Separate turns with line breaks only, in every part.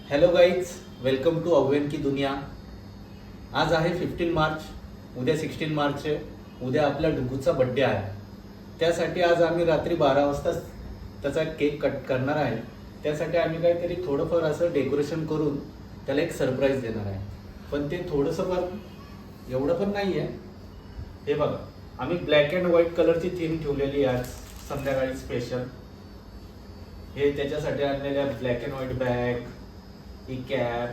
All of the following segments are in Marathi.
हॅलो गाईज, वेलकम टू अव्वेन की दुनिया. आज आहे 15 मार्च. उद्या 16 मार्च आहे. उद्या आपल्या डुगूचा बड्डे आहे. त्यासाठी आज आम्ही रात्री 12 वाजता त्याचा केक कट करणार आहे. त्यासाठी आम्ही काहीतरी थोडंफार असं डेकोरेशन करून त्याला एक सरप्राईज देणार आहे. पण ते थोडंसं फार एवढं पण नाही आहे. हे बघा, आम्ही ब्लॅक अँड व्हाईट कलरची थीम ठेवलेली आहे आज संध्याकाळी स्पेशल. हे त्याच्यासाठी आणलेल्या black and white bag, he cap,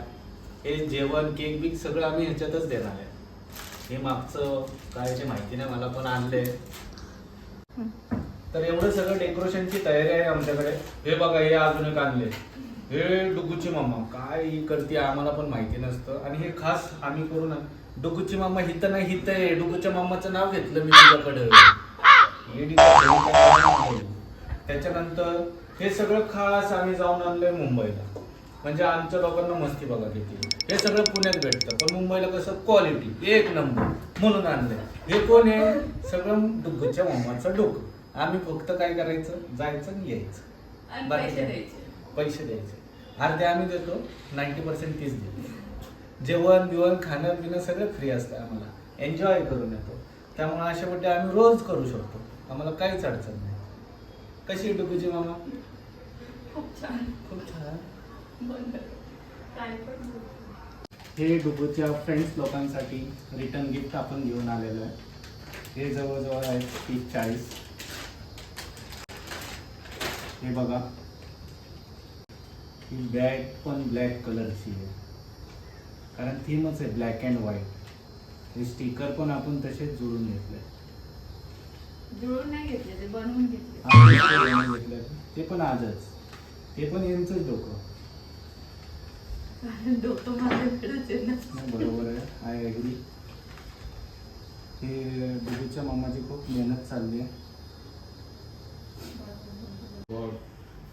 हे जेवण, केक बिक सगळं आम्ही ह्याच्यातच देणार आहे. हे मागचं काय ते माहिती नाही मला, पण आणले. तर एवढं सगळं डेकोरेशनची तयारी आहे आमच्याकडे. हे बघा, हे अजून एक आणले. हे डुगूची मम्मा काय करते आम्हाला पण माहिती नसतं. आणि हे खास आम्ही करू ना, डुगूची मम्मा हिथं नाही हिथं आहे. डुगूच्या मम्माचं नाव घेतलं मी तुझ्याकडे. त्याच्यानंतर हे सगळं खास आम्ही जाऊन आणलंय मुंबईला. म्हणजे आमच्या लोकांना मस्ती बघा किती. हे सगळं पुण्यात भेटतं, पण मुंबईला कसं क्वालिटी एक नंबर म्हणून आणलंय. हे कोण आहे? सगळं डुगूच्या मम्माचं डोकं. आम्ही फक्त काय करायचं, जायचं आणि यायचं, पैसे द्यायचे. अर्धे आम्ही देतो, 90% तीच देतो. जेवण बिवण खाणं पिणं सगळं फ्री असतं. आम्हाला एन्जॉय करून येतो. त्यामुळे अशा बड्डे आम्ही रोज करू शकतो. आम्हाला काहीच अडचण नाही. कशी आहे डुगूची मामा?
खूप छान,
खूप छान. हे डुगूच्या फ्रेंड्स लोकांसाठी रिटर्न गिफ्ट आपण घेऊन आलेलो आहे. हे जवळजवळ आहे 30-40. हे बघा, ही बॅग पण ब्लॅक कलरची आहे, कारण थीमच आहे ब्लॅक अँड व्हाईट. हे स्टिकर पण आपण तसेच जुळून घेतले.
जुळून नाही घेतले, ते बनवून घेतले.
ते पण आजच. ते पण यांचंच डोकं. बरोबर आहे, आय ॲग्री. हे डुगूच्या मामाची खूप मेहनत चालली आहे.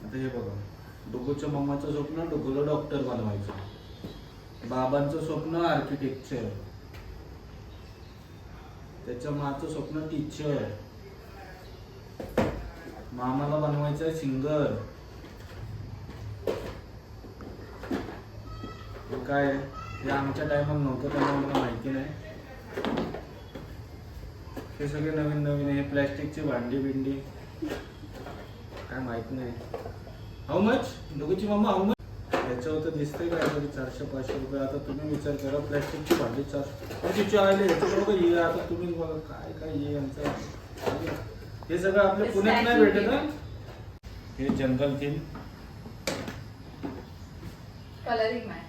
आता हे बघा, डुगूच्या मामाचं स्वप्न डुगूला डॉक्टर बनवायचं. बाबांचं स्वप्न आर्किटेक्चर. त्याच्या माचं स्वप्न टीचर. मामाला बनवायचं सिंगर. काय हे आमच्या टायमात नव्हतं, त्यामुळे मला माहिती नाही. हे सगळे नवीन नवीन. हे प्लॅस्टिकची भांडी बिंडी काय माहित नाही. हाऊ मच डुगूची मम्मा, हाऊ मच? याच्यावर तर दिसतंय काय तरी 400-500 रुपये. आता तुम्ही विचार करा, प्लॅस्टिकची भांडी 400. तिची आले ह्याचं बघा. ये आता तुम्ही बघा काय काय ये यांचं. हे सगळं आपल्या पुण्यात नाही भेटत ना. हे jungle theme,
colouring mat.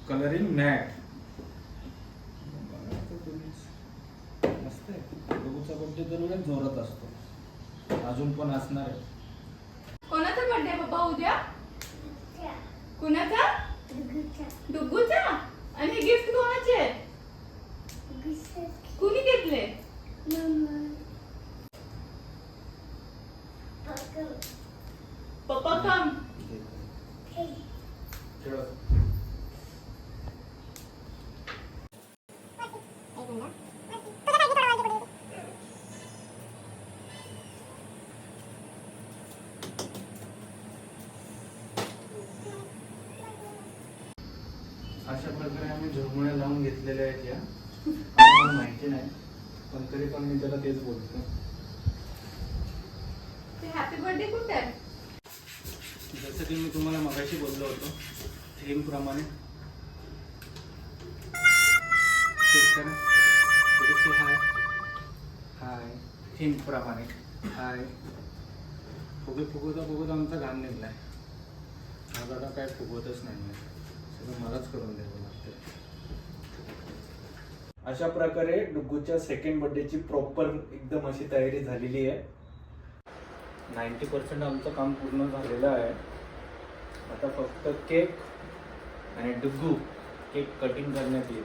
Colouring mat. मस्त आहे. डुगूचा बड्डे दरवेळेस जोरात असतो, अजून पण असणार आहे.
कोणाचा बर्थडे बाबा उद्या? कुणाचा? डुगूचा. आणि हे गिफ्ट कोणाचे? कुणी घेतले? पप्पा काम.
अशा प्रकारे आम्ही झुरमुळ्या लावून घेतलेल्या आहेत. या मला माहिती नाही, पण तरी पण मी त्याला तेच बोलतो.
ते हॅपी बर्थडे कुठे आहे?
जसं की मी तुम्हाला मगाशी बोललो होतो, थीम प्रमाणे. चेक करा. हाय हाय. थीम प्रमाणे हाय. फुगत आमचा घाम निघलाय. हा दादा काय फुगवतच नाही, सगळं मलाच करून द्यावं लागतं. अशा प्रकारे डुगूच्या सेकंड बर्थडेची प्रॉपर एकदम अशी तयारी झालेली आहे. 90% आमचं काम पूर्ण झालेलं आहे. आता फक्त केक आणि डुगू केक कटिंग करण्यात येईल.